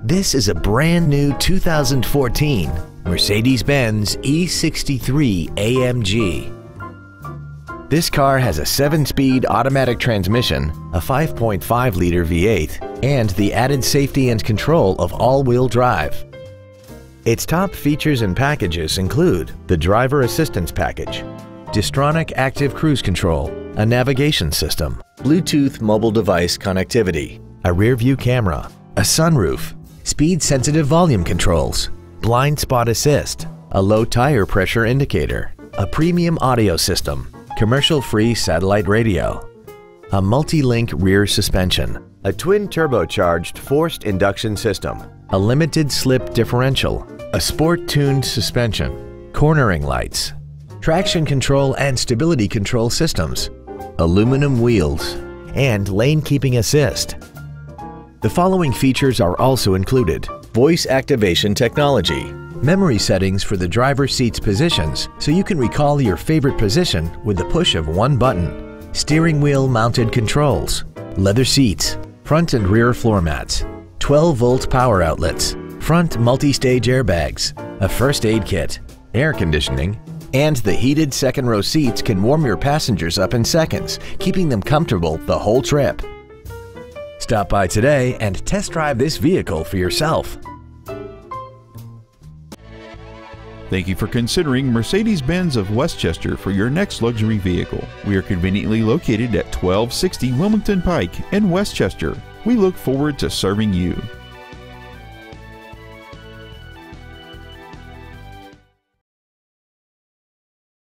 This is a brand new 2014 Mercedes-Benz E63 AMG. This car has a 7-speed automatic transmission, a 5.5-liter V8, and the added safety and control of all-wheel drive. Its top features and packages include the Driver Assistance Package, Distronic Active Cruise Control, a navigation system, Bluetooth mobile device connectivity, a rear-view camera, a sunroof, speed-sensitive volume controls, blind spot assist, a low tire pressure indicator, a premium audio system, commercial-free satellite radio, a multi-link rear suspension, a twin turbocharged forced induction system, a limited slip differential, a sport-tuned suspension, cornering lights, traction control and stability control systems, aluminum wheels, and lane keeping assist. The following features are also included: voice activation technology, memory settings for the driver's seat's positions so you can recall your favorite position with the push of one button, steering wheel mounted controls, leather seats, front and rear floor mats, 12-volt power outlets, front multi-stage airbags, a first aid kit, air conditioning, and the heated second-row seats can warm your passengers up in seconds, keeping them comfortable the whole trip. Stop by today and test drive this vehicle for yourself. Thank you for considering Mercedes-Benz of Westchester for your next luxury vehicle. We are conveniently located at 1260 Wilmington Pike in Westchester. We look forward to serving you.